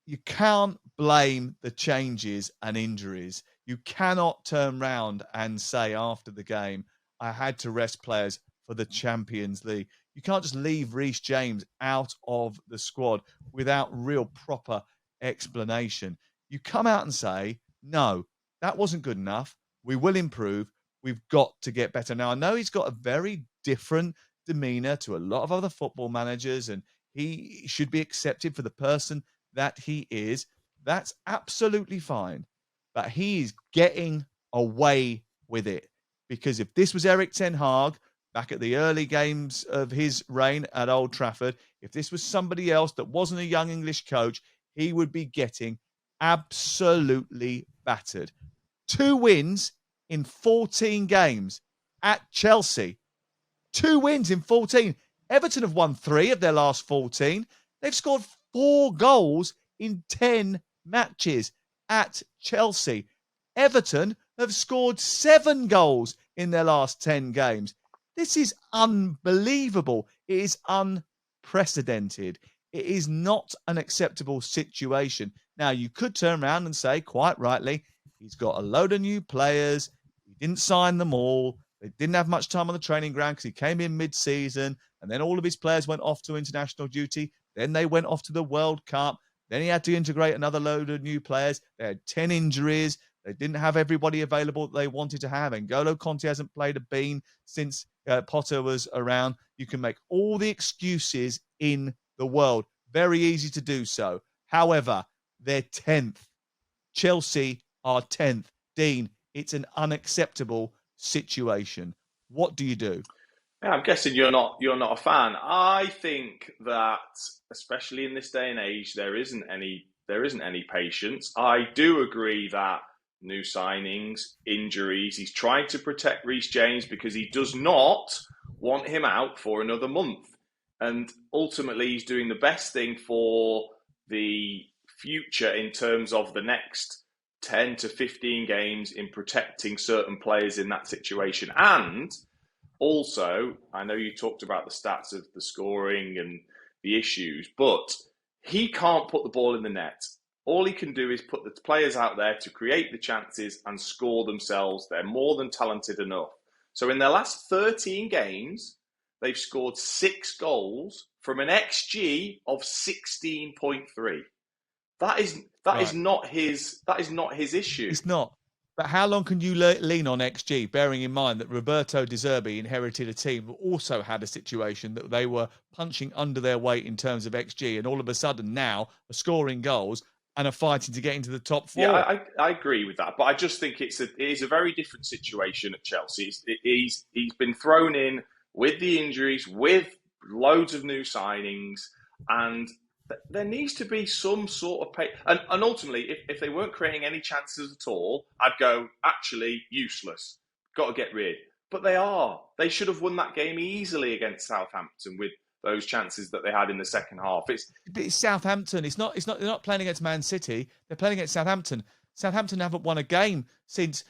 You can't blame the changes and injuries. You cannot turn round and say after the game, I had to rest players for the Champions League. You can't just leave Reece James out of the squad without real proper explanation. You come out and say, no, that wasn't good enough. We will improve. We've got to get better. Now, I know he's got a very different demeanour to a lot of other football managers, and he should be accepted for the person that he is. That's absolutely fine. But he is getting away with it. Because if this was Erik ten Hag back at the early games of his reign at Old Trafford, if this was somebody else that wasn't a young English coach, he would be getting absolutely battered. 2 wins in 14 games at Chelsea. 2 wins in 14. Everton have won 3 of their last 14. They've scored 4 goals in 10 matches at Chelsea. Everton have scored 7 goals in their last 10 games. This is unbelievable. It is unprecedented. It is not an acceptable situation. Now, you could turn around and say, quite rightly, he's got a load of new players. He didn't sign them all. They didn't have much time on the training ground because he came in mid-season, and then all of his players went off to international duty. Then they went off to the World Cup. Then he had to integrate another load of new players. They had 10 injuries. They didn't have everybody available that they wanted to have. N'Golo Conte hasn't played a bean since Potter was around. You can make all the excuses in the world. Very easy to do so. However, they're 10th. Chelsea are 10th. Dean, it's an unacceptable situation. What do you do? Yeah, I'm guessing you're not a fan. I think that, especially in this day and age, there isn't any patience. I do agree that new signings, injuries. He's trying to protect Reece James because he does not want him out for another month. And ultimately, he's doing the best thing for the future in terms of the next 10 to 15 games in protecting certain players in that situation. And also, I know you talked about the stats of the scoring and the issues, but he can't put the ball in the net. All he can do is put the players out there to create the chances and score themselves. They're more than talented enough. So in their last 13 games, they've scored 6 goals from an XG of 16.3. That is not his issue. It's not. But how long can you lean on XG, bearing in mind that Roberto De Zerbi inherited a team that also had a situation that they were punching under their weight in terms of XG, and all of a sudden now are scoring goals and are fighting to get into the top 4. Yeah, I agree with that, but I just think it is a very different situation at Chelsea. He's been thrown in with the injuries, with loads of new signings, and there needs to be some sort of pay. And ultimately, if they weren't creating any chances at all, I'd go, actually, useless. Got to get rid. But they are. They should have won that game easily against Southampton with those chances that they had in the second half. It's Southampton. They're not playing against Man City. They're playing against Southampton. Southampton haven't won a game since,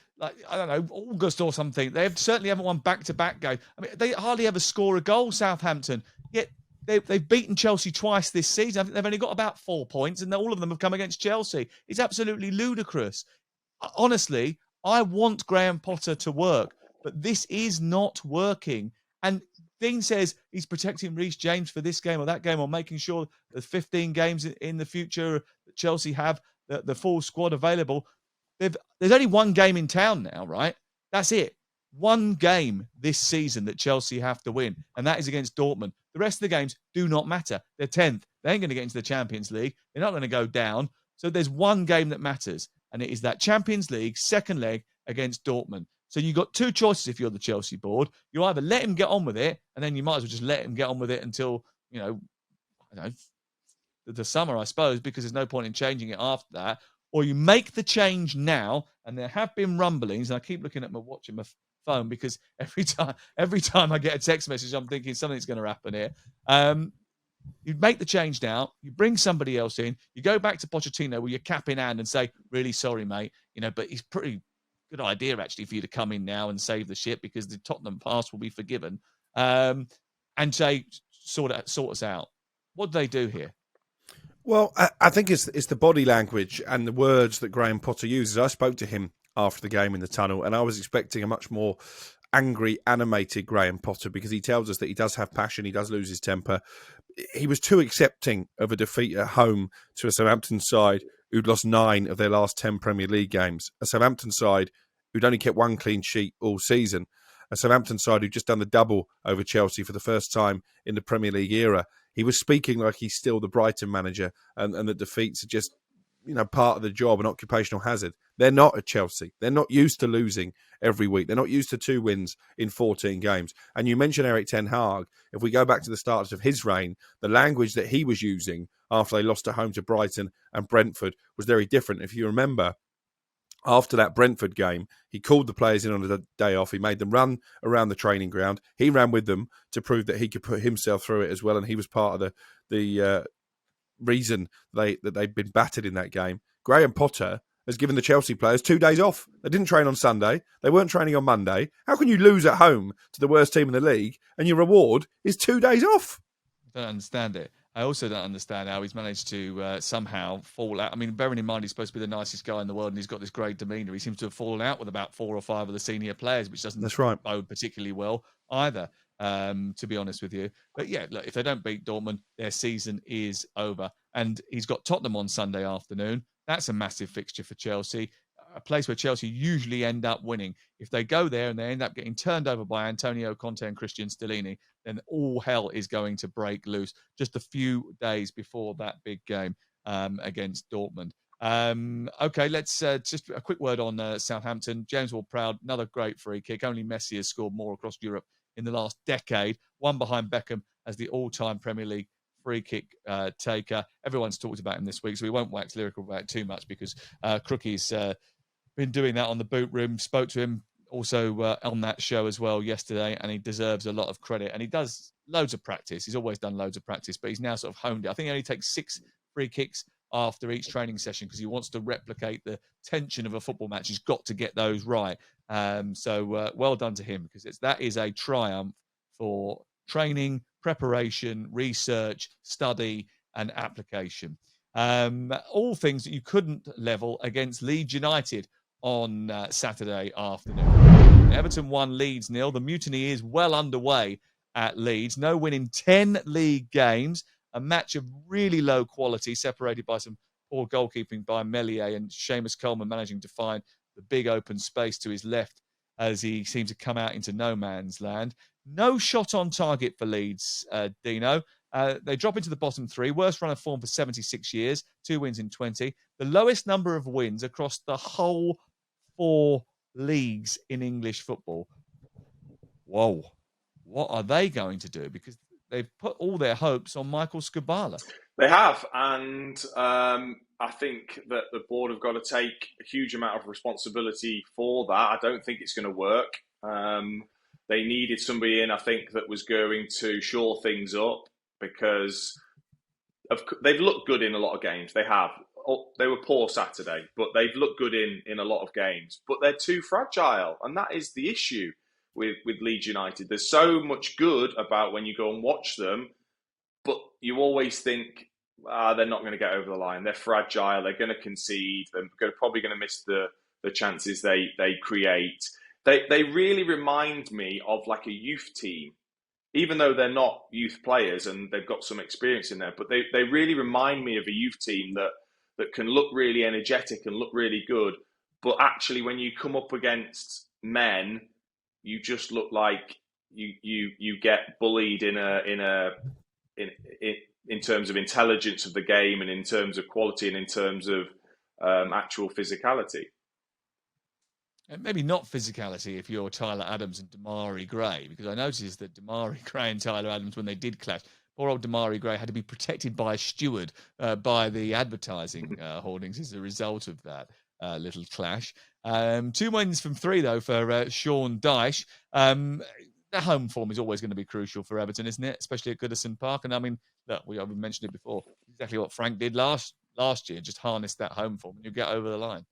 August or something. They certainly haven't won back-to-back games. I mean, they hardly ever score a goal, Southampton. Yet they've beaten Chelsea twice this season. I think they've only got about 4 points, and all of them have come against Chelsea. It's absolutely ludicrous. Honestly, I want Graham Potter to work, but this is not working. And Dean says he's protecting Reece James for this game or that game, or making sure the 15 games in the future that Chelsea have the full squad available. There's only one game in town now, right? That's it. One game this season that Chelsea have to win, and that is against Dortmund. The rest of the games do not matter. They're 10th. They ain't going to get into the Champions League. They're not going to go down. So there's one game that matters, and it is that Champions League second leg against Dortmund. So you've got 2 choices if you're the Chelsea board. You either let him get on with it, and then you might as well just let him get on with it until, the summer, I suppose, because there's no point in changing it after that. Or you make the change now, and there have been rumblings, and I keep looking at my watch and my phone because every time I get a text message, I'm thinking something's going to happen here. You make the change now, you bring somebody else in, you go back to Pochettino with your cap in hand and say, really sorry, mate, but it's pretty good idea actually for you to come in now and save the ship because the Tottenham past will be forgiven, and say, sort us out. What do they do here? Well, I think it's the body language and the words that Graham Potter uses. I spoke to him after the game in the tunnel, and I was expecting a much more angry, animated Graham Potter because he tells us that he does have passion, he does lose his temper. He was too accepting of a defeat at home to a Southampton side who'd lost 9 of their last 10 Premier League games, a Southampton side who'd only kept 1 clean sheet all season, a Southampton side who'd just done the double over Chelsea for the first time in the Premier League era. He was speaking like he's still the Brighton manager and the defeats are just, part of the job, an occupational hazard. They're not at Chelsea. They're not used to losing every week. They're not used to 2 wins in 14 games. And you mentioned Erik ten Hag. If we go back to the start of his reign, the language that he was using after they lost at home to Brighton and Brentford was very different. If you remember, after that Brentford game, he called the players in on a day off. He made them run around the training ground. He ran with them to prove that he could put himself through it as well. And he was part of the reason that they'd been battered in that game. Graham Potter has given the Chelsea players 2 days off. They didn't train on Sunday. They weren't training on Monday. How can you lose at home to the worst team in the league and your reward is 2 days off? I don't understand it. I also don't understand how he's managed to somehow fall out. I mean, bearing in mind he's supposed to be the nicest guy in the world and he's got this great demeanour. He seems to have fallen out with about 4 or 5 of the senior players, which doesn't bode particularly well either, to be honest with you. But yeah, look, if they don't beat Dortmund, their season is over. And he's got Tottenham on Sunday afternoon. That's a massive fixture for Chelsea, a place where Chelsea usually end up winning. If they go there and they end up getting turned over by Antonio Conte and Christian Stellini, then all hell is going to break loose just a few days before that big game against Dortmund. Okay, let's just a quick word on Southampton. James Ward-Prowse, another great free kick. Only Messi has scored more across Europe in the last decade, one behind Beckham as the all-time Premier League free kick taker. Everyone's talked about him this week, so we won't wax lyrical about it too much because Crookie's been doing that on the boot room. Spoke to him also on that show as well yesterday, and he deserves a lot of credit. And he does loads of practice. He's always done loads of practice, but he's now sort of honed it. I think he only takes 6 free kicks after each training session because he wants to replicate the tension of a football match. He's got to get those right. So well done to him, because that is a triumph for training, preparation, research, study, and application. All things that you couldn't level against Leeds United on Saturday afternoon. Everton won, Leeds 0. The mutiny is well underway at Leeds. No win in 10 league games. A match of really low quality, separated by some poor goalkeeping by Meslier, and Seamus Coleman managing to find the big open space to his left as he seemed to come out into no man's land. No shot on target for Leeds, Dino. They drop into the bottom 3. Worst run of form for 76 years. 2 wins in 20. The lowest number of wins across the whole 4 leagues in English football. Whoa. What are they going to do? Because they've put all their hopes on Michael Skubala. They have, and I think that the board have got to take a huge amount of responsibility for that. I don't think it's going to work. They needed somebody in, I think, that was going to shore things up, because they've looked good in a lot of games. They have. They were poor Saturday, but they've looked good in a lot of games. But they're too fragile, and that is the issue with Leeds United. There's so much good about when you go and watch them, but you always think, they're not going to get over the line. They're fragile. They're going to concede. They're probably going to miss the chances they create. They really remind me of like a youth team, even though they're not youth players and they've got some experience in there. But they really remind me of a youth team that can look really energetic and look really good. But actually, when you come up against men, you just look like you get bullied in terms of intelligence of the game, and in terms of quality, and in terms of actual physicality. And maybe not physicality if you're Tyler Adams and Damari Gray, because I noticed that Damari Gray and Tyler Adams, when they did clash, poor old Damari Gray had to be protected by a steward by the advertising hoardings as a result of that little clash. 2 wins from 3, though, for Sean Dyche. The home form is always going to be crucial for Everton, isn't it? Especially at Goodison Park. And I mean, look, we mentioned it before. Exactly what Frank did last year. Just harness that home form and you get over the line.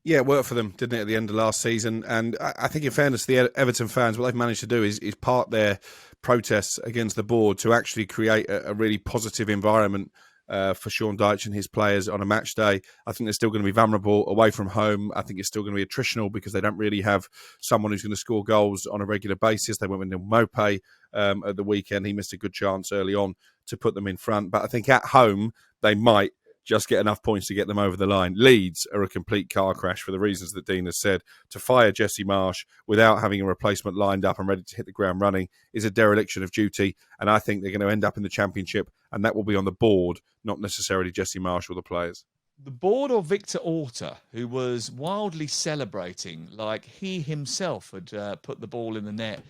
Yeah, it worked for them, didn't it, at the end of last season? And I think, in fairness to the Everton fans, what they've managed to do is part their protests against the board to actually create a really positive environment for Sean Dyche and his players on a match day. I think they're still going to be vulnerable away from home. I think it's still going to be attritional because they don't really have someone who's going to score goals on a regular basis. They went with Neil Maupay at the weekend. He missed a good chance early on to put them in front. But I think at home, they might just get enough points to get them over the line. Leeds are a complete car crash for the reasons that Dean has said. To fire Jesse Marsch without having a replacement lined up and ready to hit the ground running is a dereliction of duty. And I think they're going to end up in the Championship, and that will be on the board, not necessarily Jesse Marsch or the players. The board or Victor Orta, who was wildly celebrating like he himself had put the ball in the net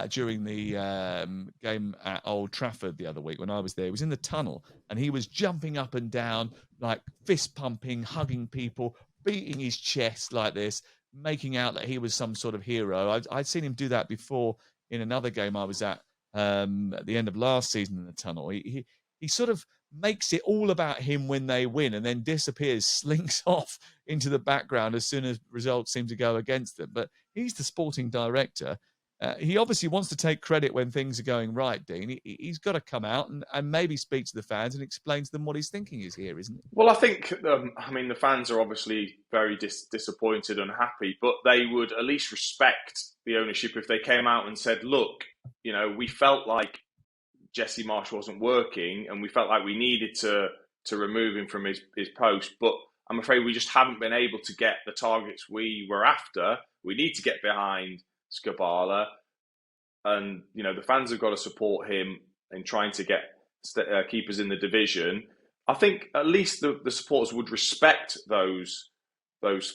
during the game at Old Trafford the other week when I was there. He was in the tunnel and he was jumping up and down, like fist pumping, hugging people, beating his chest like this, making out that he was some sort of hero. I'd seen him do that before in another game I was at the end of last season in the tunnel. He sort of makes it all about him when they win and then disappears, slinks off into the background as soon as results seem to go against them. But he's the sporting director. He obviously wants to take credit when things are going right, Dean. He's got to come out and maybe speak to the fans and explain to them what his thinking is here, isn't it? Well, I think, the fans are obviously very disappointed and unhappy, but they would at least respect the ownership if they came out and said, look, we felt like Jesse Marsch wasn't working, and we felt like we needed to remove him from his post. But I'm afraid we just haven't been able to get the targets we were after. We need to get behind Skubala, and the fans have got to support him in trying to get keepers in the division. I think at least the supporters would respect those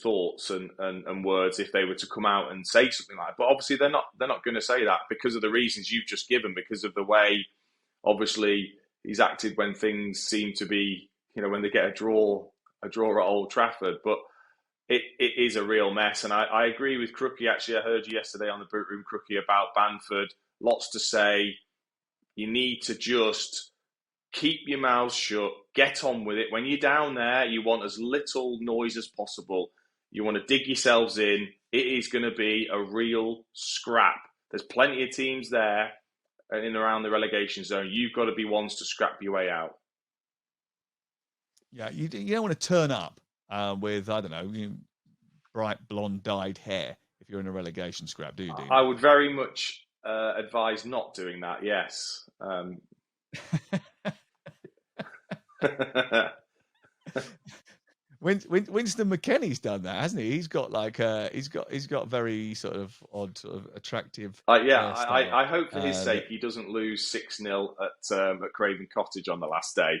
thoughts and words if they were to come out and say something like that. But obviously they're not going to say that because of the reasons you've just given, because of the way obviously he's acted when things seem to be, when they get a draw at Old Trafford. But it is a real mess. And I agree with Crookie. Actually, I heard you yesterday on the Boot Room, Crookie, about Bamford. Lots to say. You need to just keep your mouths shut, get on with it. When you're down there, you want as little noise as possible. You want to dig yourselves in. It is going to be a real scrap. There's plenty of teams there in and around the relegation zone. You've got to be ones to scrap your way out. Yeah, you don't want to turn up with, I don't know, bright blonde dyed hair if you're in a relegation scrap, do you, Dean? I would very much advise not doing that, yes. Winston McKennie's done that, hasn't he? He's got he's got very sort of odd, sort of attractive. I hope for his sake he doesn't lose 6-0 at Craven Cottage on the last day.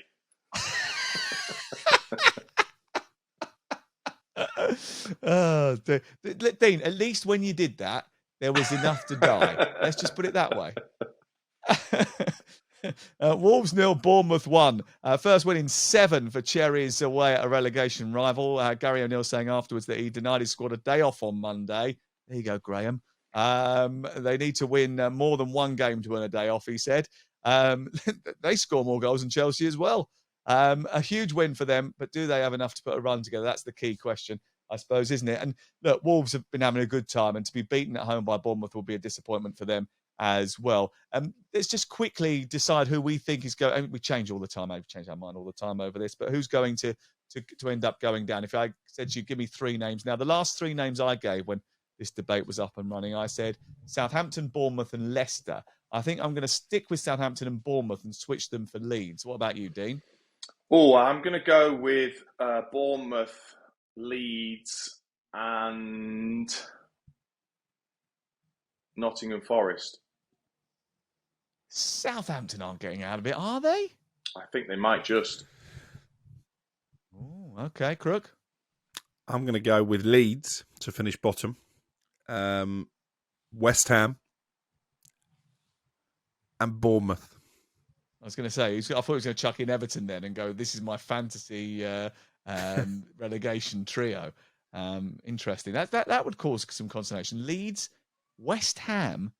Oh, Dean, at least when you did that, there was enough to die. Let's just put it that way. Wolves 0, Bournemouth 1. First win in 7 for Cherries away at a relegation rival. Gary O'Neill saying afterwards that he denied his squad a day off on Monday. There you go, Graeme. They need to win more than one game to earn a day off, he said. They score more goals than Chelsea as well. A huge win for them, but do they have enough to put a run together? That's the key question, I suppose, isn't it? And look, Wolves have been having a good time, and to be beaten at home by Bournemouth will be a disappointment for them as well. Let's just quickly decide who we think is going. We change all the time. I change our mind all the time over this, but who's going to end up going down? If I said to you, give me 3 names. Now, the last 3 names I gave when this debate was up and running, I said Southampton, Bournemouth, and Leicester. I think I'm going to stick with Southampton and Bournemouth and switch them for Leeds. What about you, Dean? Oh, I'm going to go with Bournemouth, Leeds, and Nottingham Forest. Southampton aren't getting out of it, are they? I think they might just. Oh, okay, Crook. I'm going to go with Leeds to finish bottom. West Ham and Bournemouth. I was going to say, I thought he was going to chuck in Everton then and go, this is my fantasy relegation trio. Interesting. That would cause some consternation. Leeds, West Ham,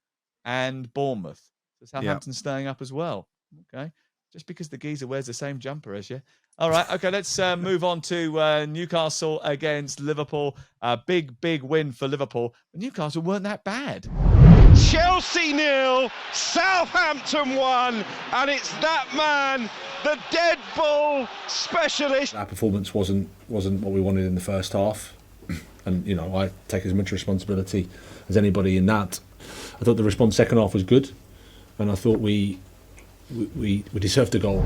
and Bournemouth. So Southampton's staying up as well. Okay. Just because the geezer wears the same jumper as you. All right. Okay, let's move on to Newcastle against Liverpool. Big win for Liverpool. But Newcastle weren't that bad. Chelsea 0, Southampton 1, and it's that man, the dead ball specialist. Our performance wasn't what we wanted in the first half, and I take as much responsibility as anybody in that. I thought the response second half was good, and I thought we deserved a goal.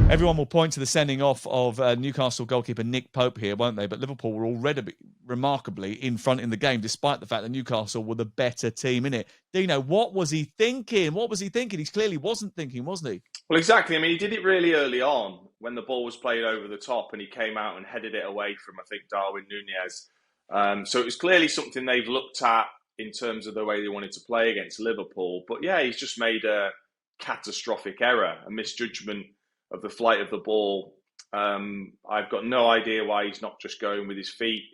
Everyone will point to the sending off of Newcastle goalkeeper Nick Pope here, won't they? But Liverpool were already remarkably in front in the game, despite the fact that Newcastle were the better team in it. Dino, what was he thinking? He clearly wasn't thinking, wasn't he? Well, exactly. I mean, he did it really early on when the ball was played over the top and he came out and headed it away from, I think, Darwin Núñez. So it was clearly something they've looked at in terms of the way they wanted to play against Liverpool. But yeah, he's just made a catastrophic error, a misjudgment of the flight of the ball. I've got no idea why he's not just going with his feet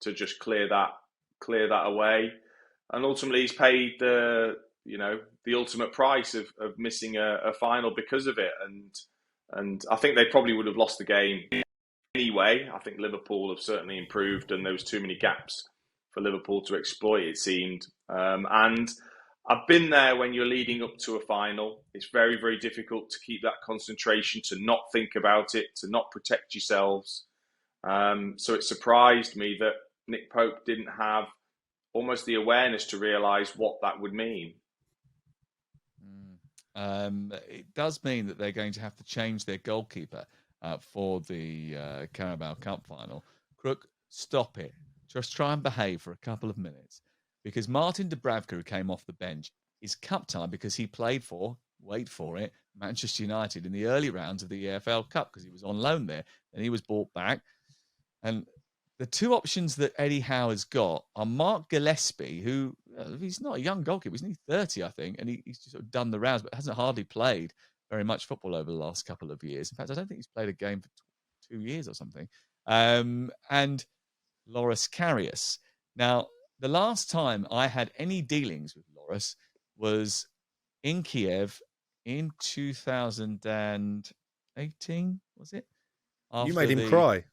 to just clear that away. And ultimately, he's paid the ultimate price of missing a final because of it. And I think they probably would have lost the game anyway. I think Liverpool have certainly improved, and there was too many gaps for Liverpool to exploit, it seemed. And I've been there when you're leading up to a final. It's very, very difficult to keep that concentration, to not think about it, to not protect yourselves. So it surprised me that Nick Pope didn't have almost the awareness to realise what that would mean. it does mean that they're going to have to change their goalkeeper for the Carabao Cup final. Crook, stop it. Just try and behave for a couple of minutes. Because Martin Dubravka, who came off the bench, is cup time because he played for, wait for it, Manchester United in the early rounds of the EFL Cup because he was on loan there. And he was brought back. And the two options that Eddie Howe has got are Mark Gillespie, who he's not a young goalkeeper. He's only 30, I think. And he's just sort of done the rounds, but hasn't hardly played very much football over the last couple of years. In fact, I don't think he's played a game for 2 years or something. And Loris Karius. Now, the last time I had any dealings with Loris was in Kiev in 2018, was it? You made him cry.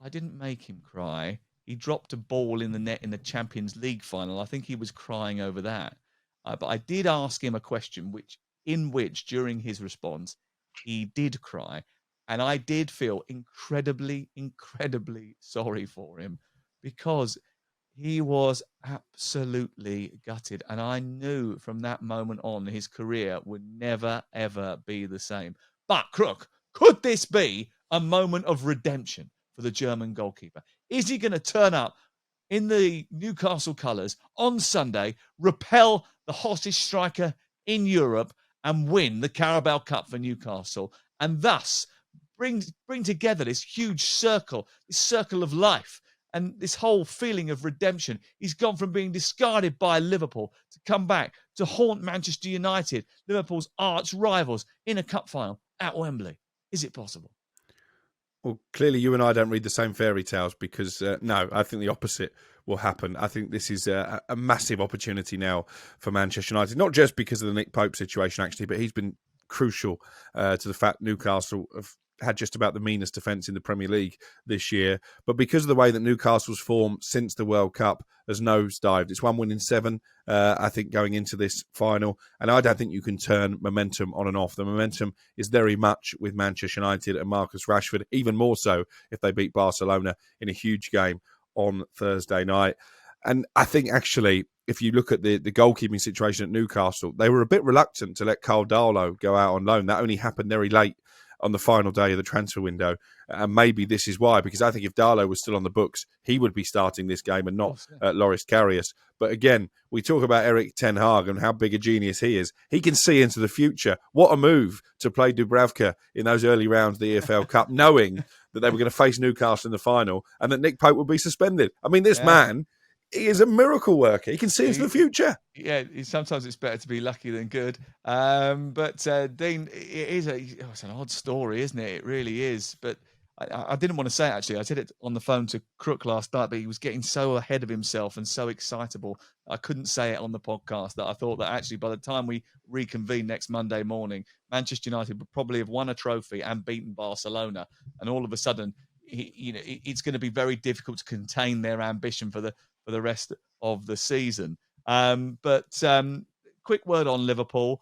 I didn't make him cry. He dropped a ball in the net in the Champions League final. I think he was crying over that. But I did ask him a question in which, during his response, he did cry. And I did feel incredibly, incredibly sorry for him because he was absolutely gutted. And I knew from that moment on his career would never, ever be the same. But, Crook, could this be a moment of redemption for the German goalkeeper? Is he going to turn up in the Newcastle colours on Sunday, repel the hottest striker in Europe and win the Carabao Cup for Newcastle and thus bring together this huge circle, this circle of life and this whole feeling of redemption? He's gone from being discarded by Liverpool to come back to haunt Manchester United, Liverpool's arch rivals, in a cup final at Wembley. Is it possible? Well, clearly you and I don't read the same fairy tales because, no, I think the opposite will happen. I think this is a massive opportunity now for Manchester United, not just because of the Nick Pope situation, actually, but he's been crucial to the fact Newcastle have had just about the meanest defence in the Premier League this year. But because of the way that Newcastle's form since the World Cup has nosedived, it's 1 win in 7, I think, going into this final. And I don't think you can turn momentum on and off. The momentum is very much with Manchester United and Marcus Rashford, even more so if they beat Barcelona in a huge game on Thursday night. And I think, actually, if you look at the goalkeeping situation at Newcastle, they were a bit reluctant to let Karl Darlow go out on loan. That only happened very late on the final day of the transfer window. And maybe this is why, because I think if Darlow was still on the books, he would be starting this game and not Loris Karius. But again, we talk about Erik ten Hag and how big a genius he is. He can see into the future. What a move to play Dubravka in those early rounds of the EFL Cup, knowing that they were going to face Newcastle in the final and that Nick Pope would be suspended. I mean, this man, he is a miracle worker. He can see into the future. Yeah, sometimes it's better to be lucky than good. But Dean, it's an odd story, isn't it? It really is. But I didn't want to say it, actually. I said it on the phone to Crook last night, but he was getting so ahead of himself and so excitable. I couldn't say it on the podcast that I thought that actually by the time we reconvene next Monday morning, Manchester United would probably have won a trophy and beaten Barcelona. And all of a sudden, it's going to be very difficult to contain their ambition for the rest of the season. But quick word on Liverpool.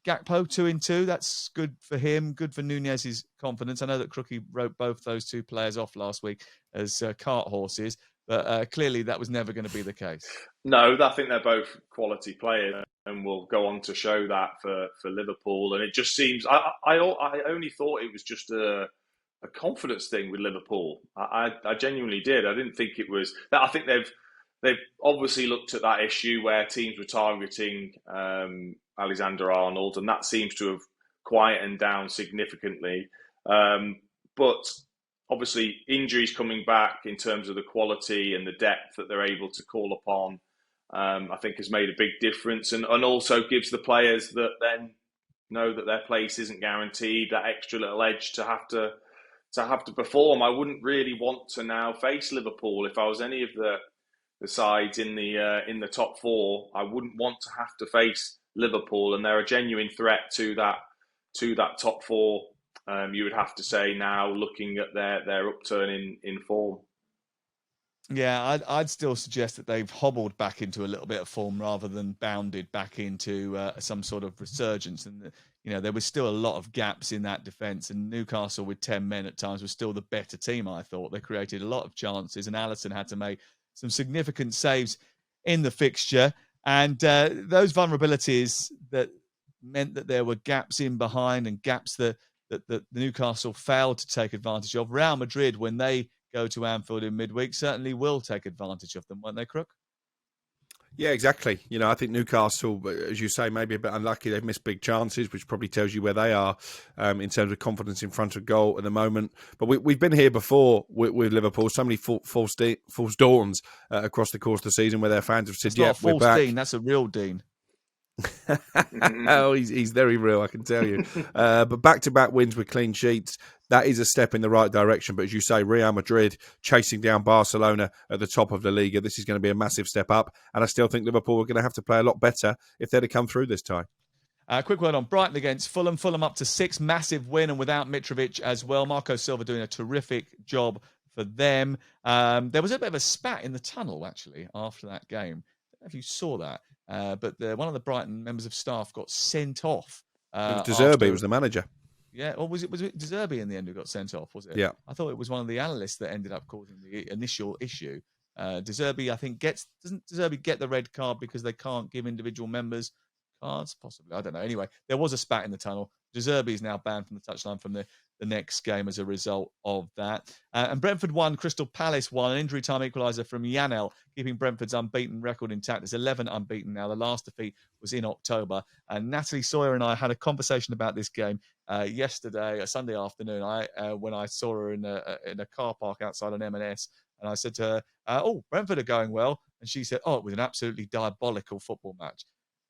Gakpo 2-2. That's good for him. Good for Nunez's confidence. I know that Crookie wrote both those two players off last week as cart horses, but clearly that was never going to be the case. No, I think they're both quality players and will go on to show that for Liverpool. And it just seems, I only thought it was just a confidence thing with Liverpool. I genuinely did. I didn't think it was that. I think they've obviously looked at that issue where teams were targeting Alexander-Arnold, and that seems to have quietened down significantly. But obviously, injuries coming back in terms of the quality and the depth that they're able to call upon, I think has made a big difference, and also gives the players that then know that their place isn't guaranteed that extra little edge to have to perform. I wouldn't really want to now face Liverpool if I was any of the sides in the top 4. I wouldn't want to have to face Liverpool, and they're a genuine threat to that top 4. You would have to say now, looking at their upturn in form. Yeah, I'd still suggest that they've hobbled back into a little bit of form rather than bounded back into some sort of resurgence. And there was still a lot of gaps in that defence, and Newcastle with 10 men at times was still the better team. I thought they created a lot of chances, and Alisson had to make some significant saves in the fixture. And those vulnerabilities that meant that there were gaps in behind and gaps that Newcastle failed to take advantage of. Real Madrid, when they go to Anfield in midweek, certainly will take advantage of them, won't they, Crook? Yeah, exactly. I think Newcastle, as you say, maybe a bit unlucky. They've missed big chances, which probably tells you where they are in terms of confidence in front of goal at the moment. But we've been here before with Liverpool. So many false dawns across the course of the season where their fans have said, "Yeah, we're back." Dean, that's a real Dean. Oh, he's very real, I can tell you. But back-to-back wins with clean sheets, that is a step in the right direction. But as you say, Real Madrid chasing down Barcelona at the top of the Liga, this is going to be a massive step up. And I still think Liverpool are going to have to play a lot better if they're to come through this time. Quick word on Brighton against Fulham. Fulham up to 6, massive win, and without Mitrovic as well. Marco Silva doing a terrific job for them. There was a bit of a spat in the tunnel, actually, after that game. I don't know if you saw that. But one of the Brighton members of staff got sent off. De Zerbi was the manager. Yeah, or was it De Zerbi in the end who got sent off, was it? Yeah. I thought it was one of the analysts that ended up causing the initial issue. De Zerbi, I think, doesn't De Zerbi get the red card because they can't give individual members cards? Possibly. I don't know. Anyway, there was a spat in the tunnel. De Zerbi is now banned from the touchline from the next game as a result of that. And Brentford won, Crystal Palace won, an injury time equaliser from Janel, keeping Brentford's unbeaten record intact. There's 11 unbeaten now. The last defeat was in October. And Natalie Sawyer and I had a conversation about this game yesterday, a Sunday afternoon, when I saw her in a car park outside on M&S. And I said to her, Brentford are going well. And she said, it was an absolutely diabolical football match.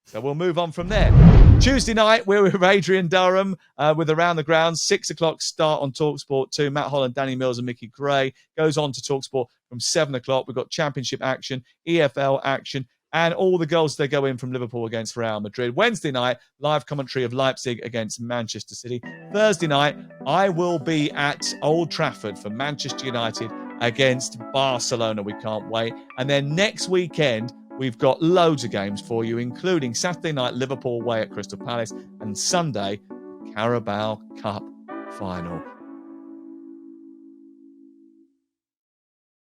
So we'll move on from there. Tuesday night, we're with Adrian Durham with Around the Grounds. 6 o'clock start on talkSPORT 2. Matt Holland, Danny Mills and Mickey Gray goes on to talkSPORT from 7 o'clock. We've got Championship action, EFL action, and all the goals that go in from Liverpool against Real Madrid. Wednesday night, live commentary of Leipzig against Manchester City. Thursday night, I will be at Old Trafford for Manchester United against Barcelona. We can't wait. And then next weekend, we've got loads of games for you, including Saturday night, Liverpool away at Crystal Palace, and Sunday, Carabao Cup final.